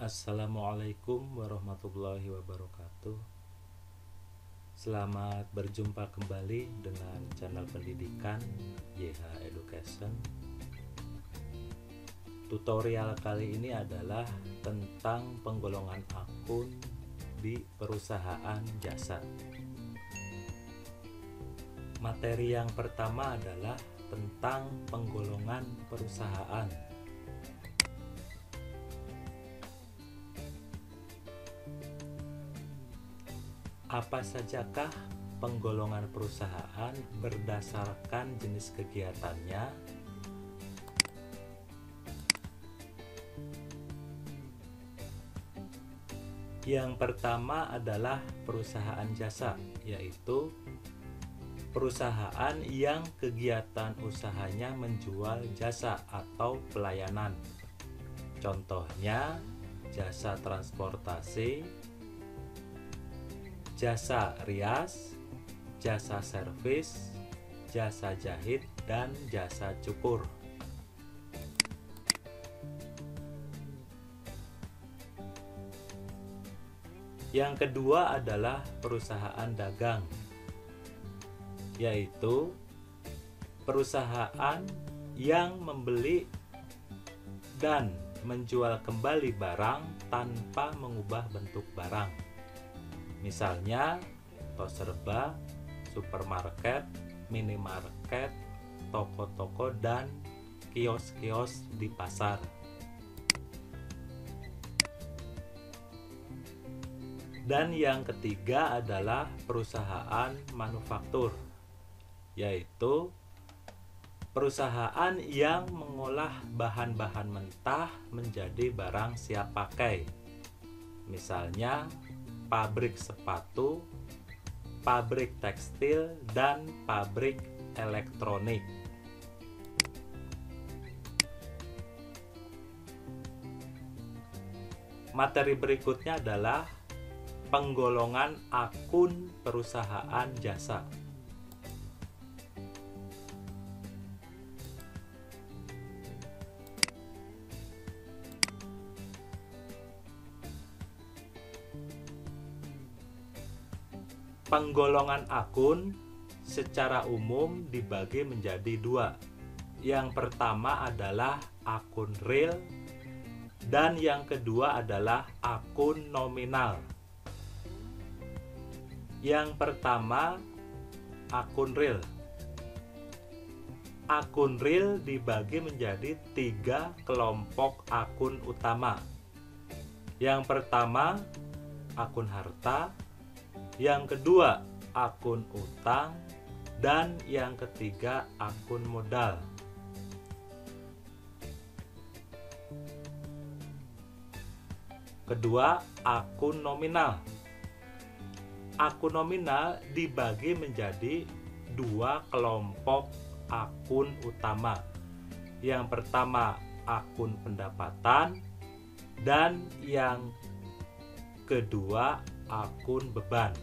Assalamualaikum warahmatullahi wabarakatuh. Selamat berjumpa kembali dengan channel pendidikan YH Education. Tutorial kali ini adalah tentang penggolongan akun di perusahaan jasa. Materi yang pertama adalah tentang penggolongan perusahaan. Apa sajakah penggolongan perusahaan berdasarkan jenis kegiatannya? Yang pertama adalah perusahaan jasa, yaitu perusahaan yang kegiatan usahanya menjual jasa atau pelayanan. Contohnya, jasa transportasi, jasa rias, jasa servis, jasa jahit, dan jasa cukur. Yang kedua adalah perusahaan dagang, yaitu perusahaan yang membeli dan menjual kembali barang tanpa mengubah bentuk barang. Misalnya, toserba, supermarket, minimarket, toko-toko, dan kios-kios di pasar. Dan yang ketiga adalah perusahaan manufaktur, yaitu perusahaan yang mengolah bahan-bahan mentah menjadi barang siap pakai. Misalnya, pabrik sepatu, pabrik tekstil, dan pabrik elektronik. Materi berikutnya adalah penggolongan akun perusahaan jasa. Penggolongan akun secara umum dibagi menjadi dua. Yang pertama adalah akun real dan yang kedua adalah akun nominal. Yang pertama, akun real. Akun real dibagi menjadi 3 kelompok akun utama. Yang pertama, akun harta. Yang kedua, akun utang, dan yang ketiga, akun modal. Kedua, akun nominal. Akun nominal dibagi menjadi 2 kelompok akun utama. Yang pertama, akun pendapatan, dan yang kedua, akun beban.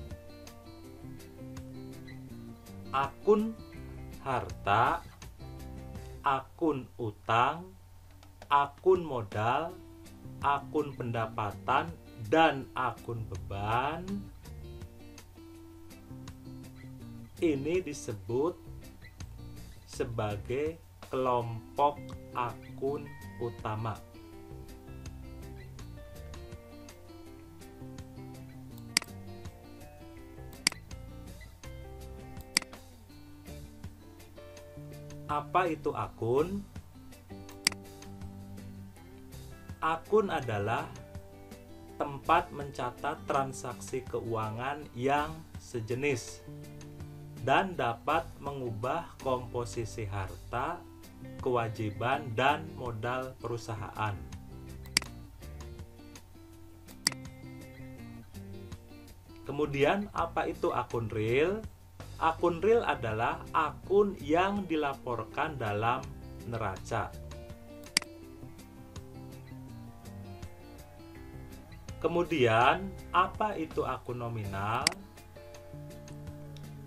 Akun harta, akun utang, akun modal, akun pendapatan, dan akun beban ini disebut sebagai kelompok akun utama. Apa itu akun? Akun adalah tempat mencatat transaksi keuangan yang sejenis dan dapat mengubah komposisi harta, kewajiban, dan modal perusahaan. Kemudian, apa itu akun real? Akun real adalah akun yang dilaporkan dalam neraca. Kemudian, apa itu akun nominal?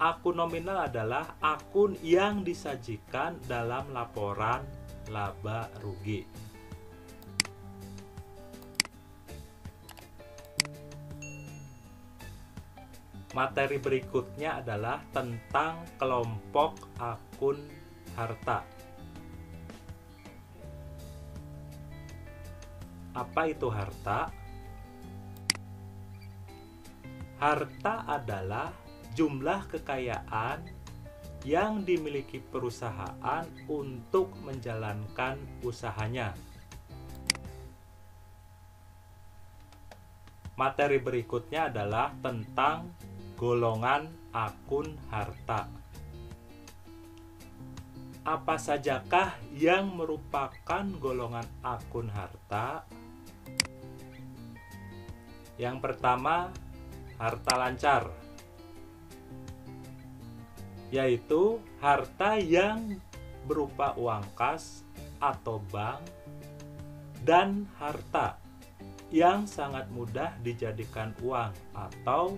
Akun nominal adalah akun yang disajikan dalam laporan laba rugi. Materi berikutnya adalah tentang kelompok akun harta. Apa itu harta? Harta adalah jumlah kekayaan yang dimiliki perusahaan untuk menjalankan usahanya. Materi berikutnya adalah tentang golongan akun harta. Apa sajakah yang merupakan golongan akun harta? Yang pertama, harta lancar, yaitu harta yang berupa uang kas atau bank, dan harta yang sangat mudah dijadikan uang atau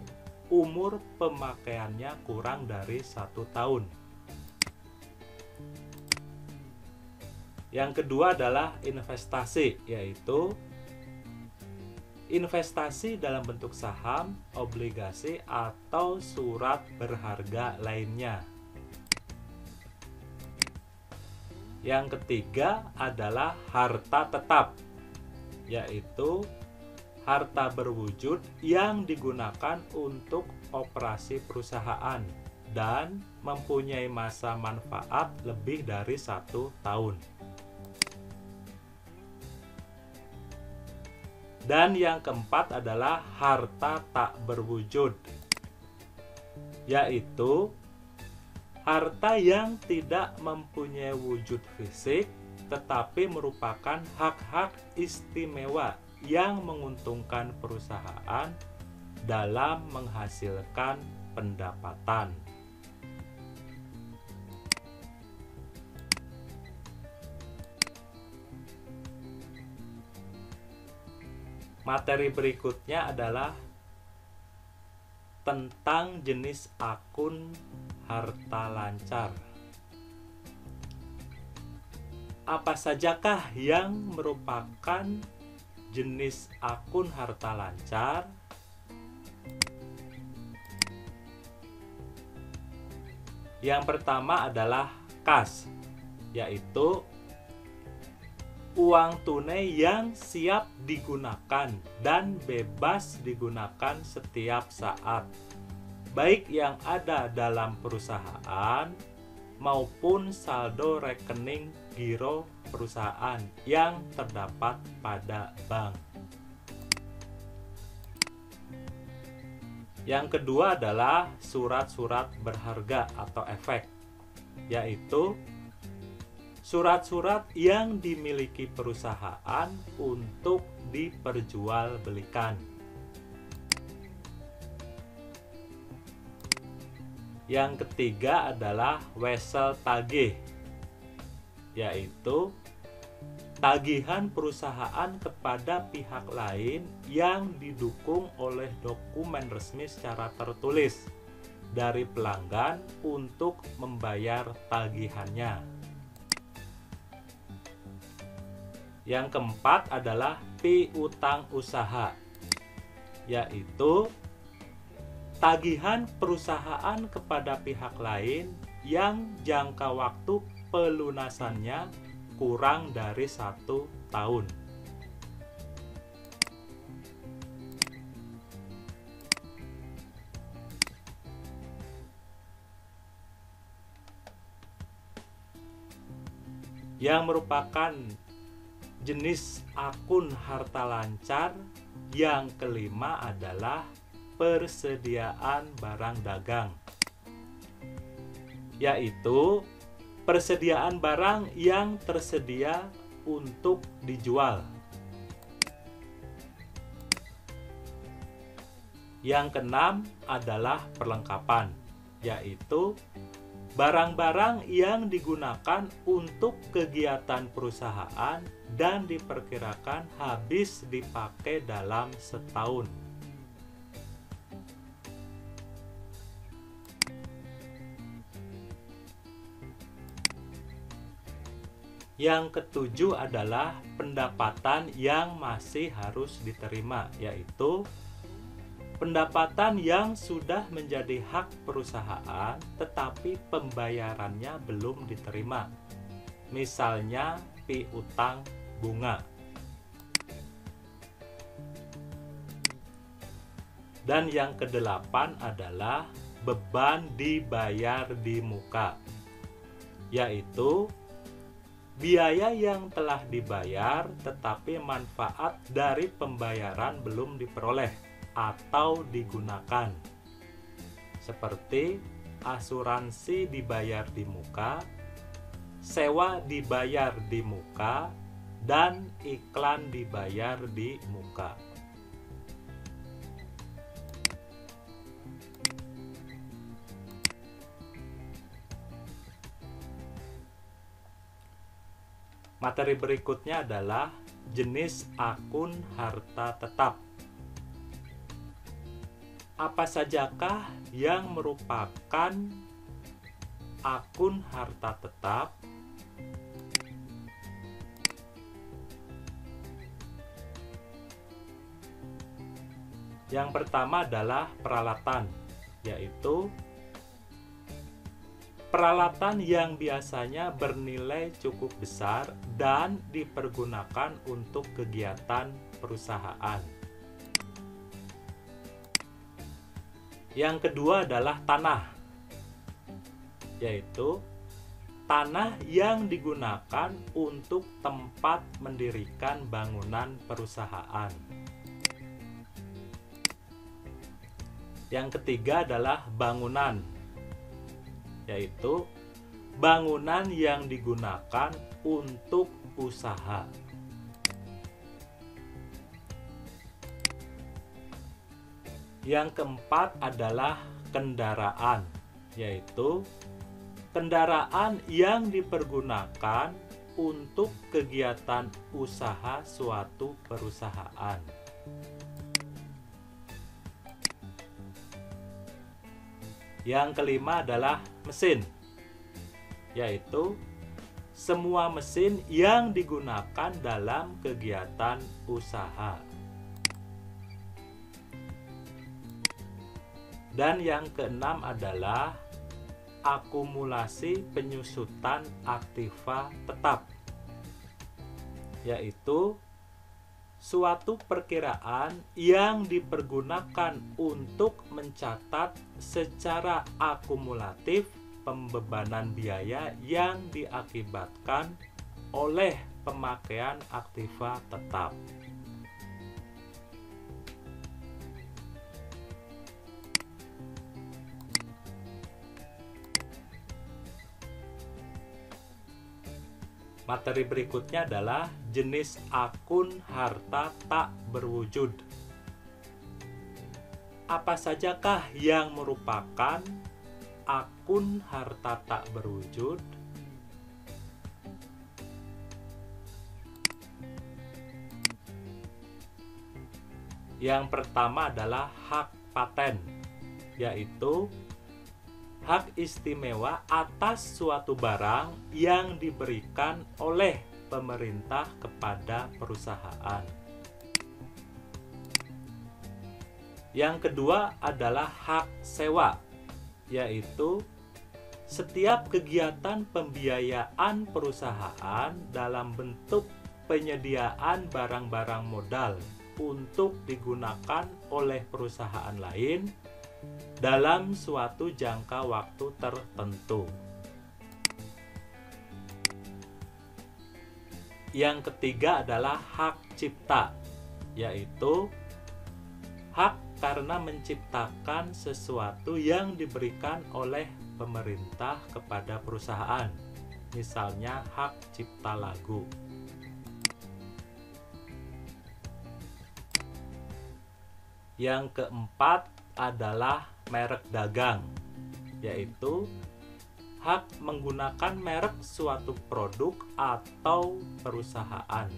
umur pemakaiannya kurang dari 1 tahun. Yang kedua adalah investasi, yaitu investasi dalam bentuk saham, obligasi, atau surat berharga lainnya. Yang ketiga adalah harta tetap, yaitu harta berwujud yang digunakan untuk operasi perusahaan dan mempunyai masa manfaat lebih dari 1 tahun. Dan yang keempat adalah harta tak berwujud, yaitu harta yang tidak mempunyai wujud fisik tetapi merupakan hak-hak istimewa yang menguntungkan perusahaan dalam menghasilkan pendapatan. Materi berikutnya adalah tentang jenis akun harta lancar. Apa sajakah yang merupakan jenis akun harta lancar? Yang pertama adalah kas, yaitu uang tunai yang siap digunakan dan bebas digunakan setiap saat, baik yang ada dalam perusahaan maupun saldo rekening giro perusahaan yang terdapat pada bank. Yang kedua adalah surat-surat berharga atau efek, yaitu surat-surat yang dimiliki perusahaan untuk diperjualbelikan. Yang ketiga adalah wesel tagih, yaitu tagihan perusahaan kepada pihak lain yang didukung oleh dokumen resmi secara tertulis dari pelanggan untuk membayar tagihannya. Yang keempat adalah piutang usaha, yaitu tagihan perusahaan kepada pihak lain yang jangka waktu pelunasannya kurang dari 1 tahun. Yang merupakan jenis akun harta lancar yang kelima adalah persediaan barang dagang, yaitu persediaan barang yang tersedia untuk dijual. Yang keenam adalah perlengkapan, yaitu barang-barang yang digunakan untuk kegiatan perusahaan dan diperkirakan habis dipakai dalam setahun. Yang ketujuh adalah pendapatan yang masih harus diterima, yaitu Pendapatan yang sudah menjadi hak perusahaan tetapi pembayarannya belum diterima. Misalnya piutang bunga. Dan yang kedelapan adalah beban dibayar di muka, yaitu biaya yang telah dibayar tetapi manfaat dari pembayaran belum diperoleh atau digunakan, seperti asuransi dibayar di muka, sewa dibayar di muka, dan iklan dibayar di muka. Materi berikutnya adalah jenis akun harta tetap. Apa sajakah yang merupakan akun harta tetap? Yang pertama adalah peralatan, yaitu peralatan yang biasanya bernilai cukup besar dan dipergunakan untuk kegiatan perusahaan. Yang kedua adalah tanah, yaitu tanah yang digunakan untuk tempat mendirikan bangunan perusahaan. Yang ketiga adalah bangunan, yaitu bangunan yang digunakan untuk usaha. Yang keempat adalah kendaraan, yaitu kendaraan yang dipergunakan untuk kegiatan usaha suatu perusahaan. Yang kelima adalah mesin, yaitu semua mesin yang digunakan dalam kegiatan usaha. Dan yang keenam adalah akumulasi penyusutan aktiva tetap, yaitu suatu perkiraan yang dipergunakan untuk mencatat secara akumulatif pembebanan biaya yang diakibatkan oleh pemakaian aktiva tetap. Materi berikutnya adalah jenis akun harta tak berwujud. Apa sajakah yang merupakan akun harta tak berwujud? Yang pertama adalah hak paten, yaitu hak istimewa atas suatu barang yang diberikan oleh pemerintah kepada perusahaan. Yang kedua adalah hak sewa, yaitu setiap kegiatan pembiayaan perusahaan dalam bentuk penyediaan barang-barang modal untuk digunakan oleh perusahaan lain dalam suatu jangka waktu tertentu. Yang ketiga adalah hak cipta, yaitu hak karena menciptakan sesuatu yang diberikan oleh pemerintah kepada perusahaan, misalnya hak cipta lagu. Yang keempat adalah merek dagang, yaitu hak menggunakan merek suatu produk atau perusahaan.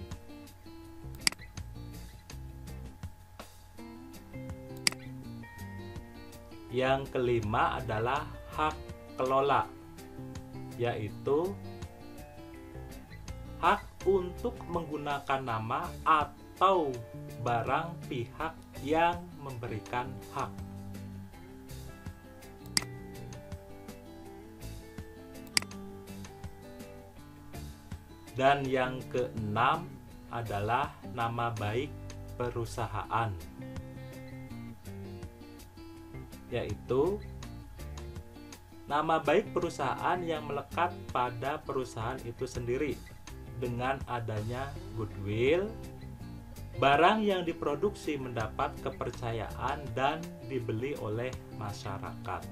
Yang kelima adalah hak kelola, yaitu hak untuk menggunakan nama atau atau barang pihak yang memberikan hak. Dan yang keenam adalah nama baik perusahaan, yaitu nama baik perusahaan yang melekat pada perusahaan itu sendiri dengan adanya goodwill, barang yang diproduksi mendapat kepercayaan dan dibeli oleh masyarakat.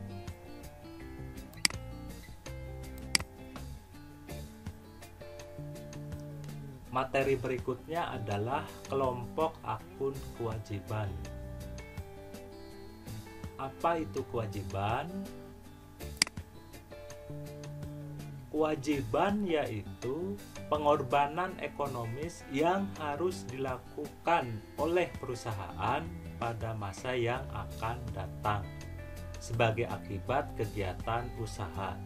Materi berikutnya adalah kelompok akun kewajiban. Apa itu kewajiban? Kewajiban yaitu pengorbanan ekonomis yang harus dilakukan oleh perusahaan pada masa yang akan datang sebagai akibat kegiatan usaha.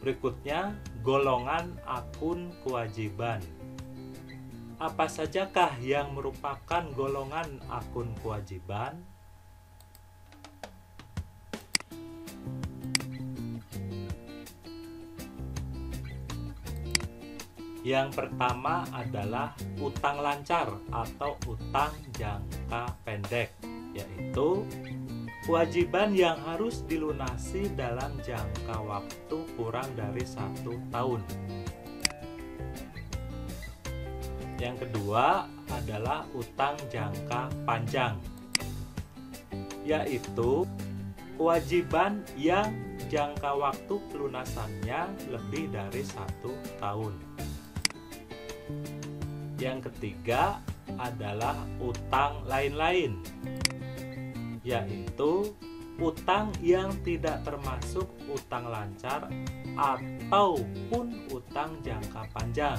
Berikutnya, golongan akun kewajiban. Apa sajakah yang merupakan golongan akun kewajiban? Yang pertama adalah utang lancar atau utang jangka pendek, yaitu kewajiban yang harus dilunasi dalam jangka waktu kurang dari 1 tahun. Yang kedua adalah utang jangka panjang, yaitu kewajiban yang jangka waktu pelunasannya lebih dari 1 tahun. Yang ketiga adalah utang lain-lain, yaitu utang yang tidak termasuk utang lancar ataupun utang jangka panjang,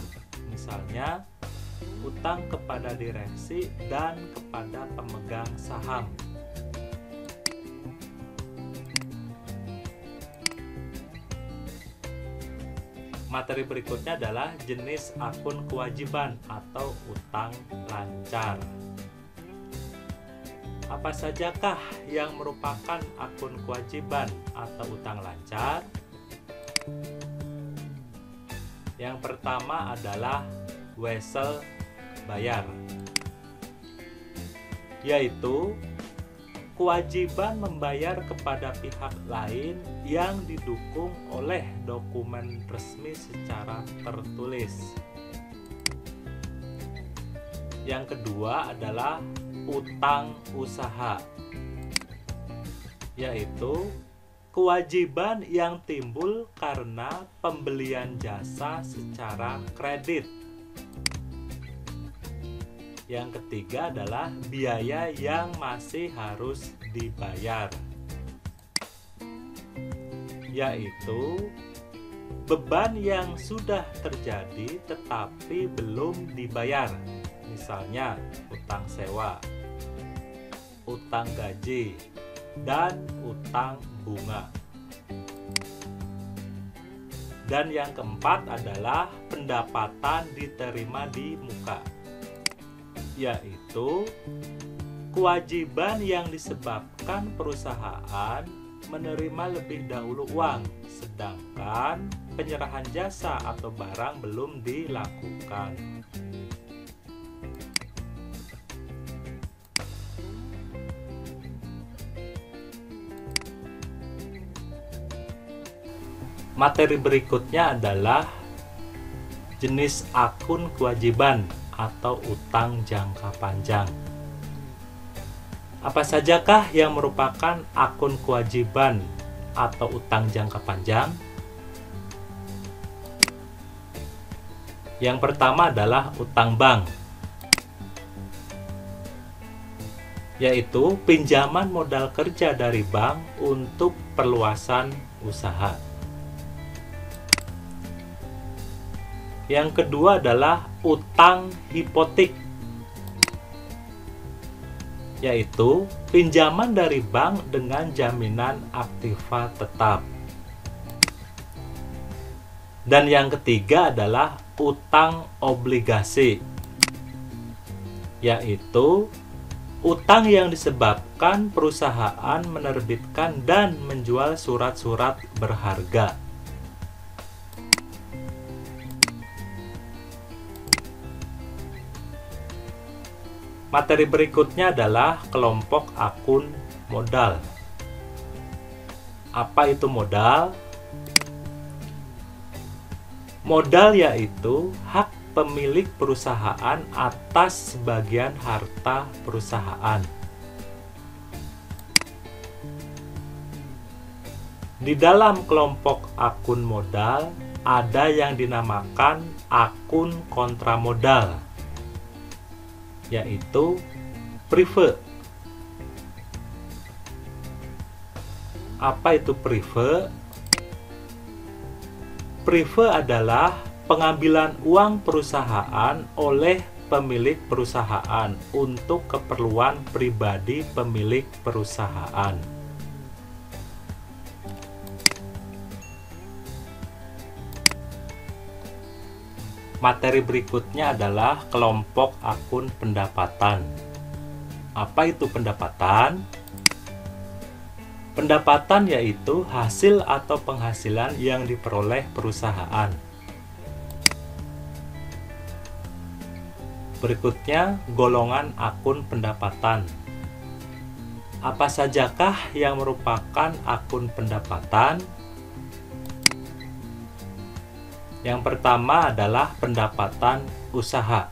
misalnya utang kepada direksi dan kepada pemegang saham. Materi berikutnya adalah jenis akun kewajiban atau utang lancar. Apa sajakah yang merupakan akun kewajiban atau utang lancar? Yang pertama adalah wesel bayar, yaitu kewajiban membayar kepada pihak lain yang didukung oleh dokumen resmi secara tertulis. Yang kedua adalah utang usaha, yaitu kewajiban yang timbul karena pembelian jasa secara kredit. Yang ketiga adalah biaya yang masih harus dibayar, yaitu beban yang sudah terjadi tetapi belum dibayar, misalnya utang sewa, utang gaji, dan utang bunga. Dan yang keempat adalah pendapatan diterima di muka, yaitu kewajiban yang disebabkan perusahaan menerima lebih dahulu uang, sedangkan penyerahan jasa atau barang belum dilakukan. Materi berikutnya adalah jenis akun kewajiban atau utang jangka panjang. Apa sajakah yang merupakan akun kewajiban atau utang jangka panjang? Yang pertama adalah utang bank, yaitu pinjaman modal kerja dari bank untuk perluasan usaha. Yang kedua adalah utang hipotek, yaitu pinjaman dari bank dengan jaminan aktiva tetap. Dan yang ketiga adalah utang obligasi, yaitu utang yang disebabkan perusahaan menerbitkan dan menjual surat-surat berharga. Materi berikutnya adalah kelompok akun modal. Apa itu modal? Modal yaitu hak pemilik perusahaan atas sebagian harta perusahaan. Di dalam kelompok akun modal ada yang dinamakan akun kontramodal, yaitu prive. Apa itu prive? Prive adalah pengambilan uang perusahaan oleh pemilik perusahaan untuk keperluan pribadi pemilik perusahaan. Materi berikutnya adalah kelompok akun pendapatan. Apa itu pendapatan? Pendapatan yaitu hasil atau penghasilan yang diperoleh perusahaan. Berikutnya, golongan akun pendapatan. Apa sajakah yang merupakan akun pendapatan? Yang pertama adalah pendapatan usaha,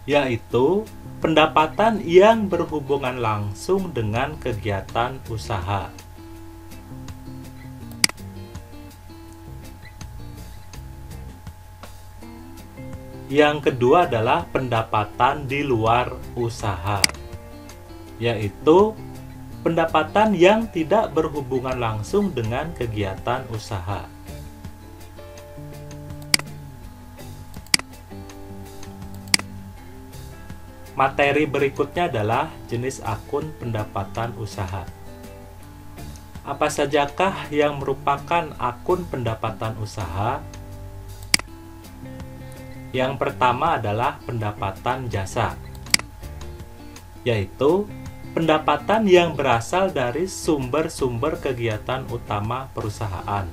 yaitu pendapatan yang berhubungan langsung dengan kegiatan usaha. Yang kedua adalah pendapatan di luar usaha, yaitu pendapatan yang tidak berhubungan langsung dengan kegiatan usaha. Materi berikutnya adalah jenis akun pendapatan usaha. Apa sajakah yang merupakan akun pendapatan usaha? Yang pertama adalah pendapatan jasa, yaitu pendapatan yang berasal dari sumber-sumber kegiatan utama perusahaan.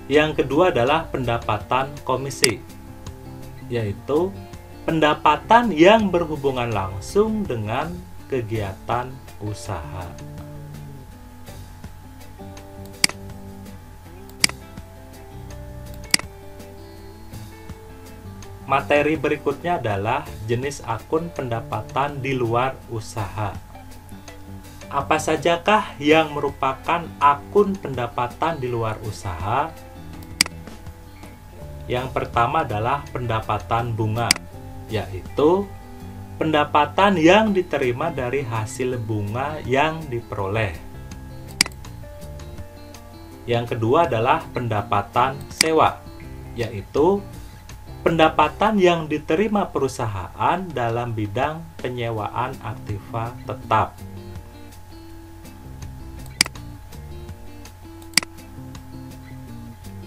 Yang kedua adalah pendapatan komisi, yaitu pendapatan yang berhubungan langsung dengan kegiatan usaha. Materi berikutnya adalah jenis akun pendapatan di luar usaha. Apa sajakah yang merupakan akun pendapatan di luar usaha? Yang pertama adalah pendapatan bunga, yaitu pendapatan yang diterima dari hasil bunga yang diperoleh. Yang kedua adalah pendapatan sewa, yaitu pendapatan yang diterima perusahaan dalam bidang penyewaan aktiva tetap.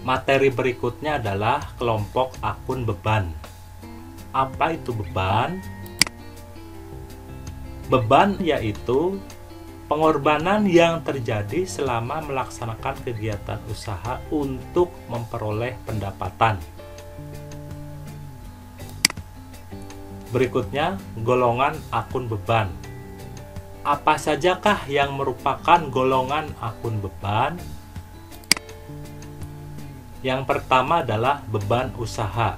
Materi berikutnya adalah kelompok akun beban. Apa itu beban? Beban yaitu pengorbanan yang terjadi selama melaksanakan kegiatan usaha untuk memperoleh pendapatan. Berikutnya, golongan akun beban. Apa sajakah yang merupakan golongan akun beban? Yang pertama adalah beban usaha,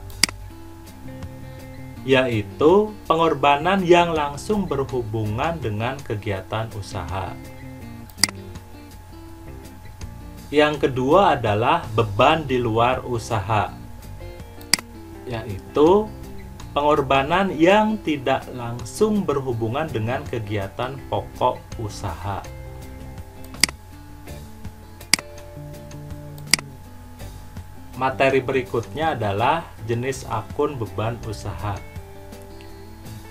yaitu pengorbanan yang langsung berhubungan dengan kegiatan usaha. Yang kedua adalah beban di luar usaha, yaitu pengorbanan yang tidak langsung berhubungan dengan kegiatan pokok usaha. Materi berikutnya adalah jenis akun beban usaha.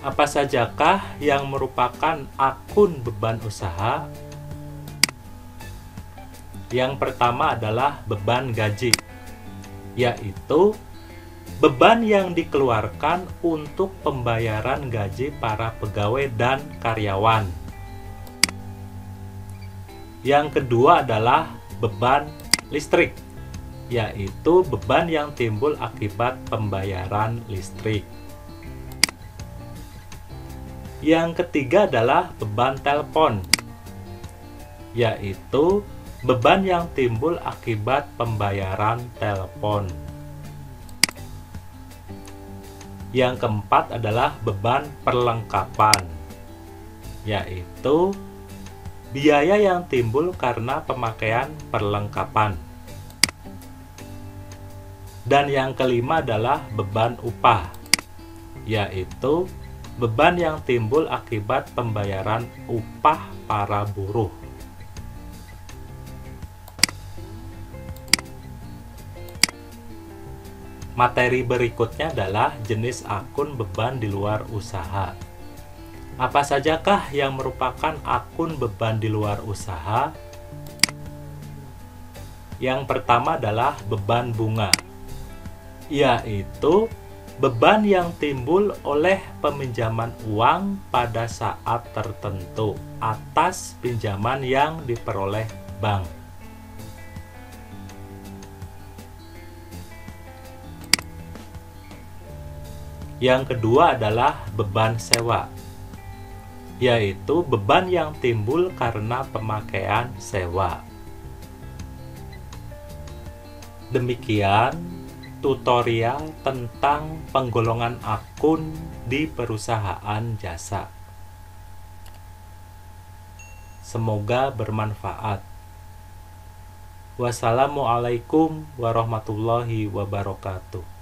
Apa sajakah yang merupakan akun beban usaha? Yang pertama adalah beban gaji, yaitu beban yang dikeluarkan untuk pembayaran gaji para pegawai dan karyawan. Yang kedua adalah beban listrik, yaitu beban yang timbul akibat pembayaran listrik. Yang ketiga adalah beban telepon, yaitu beban yang timbul akibat pembayaran telepon. Yang keempat adalah beban perlengkapan, yaitu biaya yang timbul karena pemakaian perlengkapan. Dan yang kelima adalah beban upah, yaitu beban yang timbul akibat pembayaran upah para buruh. Materi berikutnya adalah jenis akun beban di luar usaha. Apa sajakah yang merupakan akun beban di luar usaha? Yang pertama adalah beban bunga, yaitu beban yang timbul oleh peminjaman uang pada saat tertentu atas pinjaman yang diperoleh bank. Yang kedua adalah beban sewa, yaitu beban yang timbul karena pemakaian sewa. Demikian tutorial tentang penggolongan akun di perusahaan jasa. Semoga bermanfaat. Wassalamualaikum warahmatullahi wabarakatuh.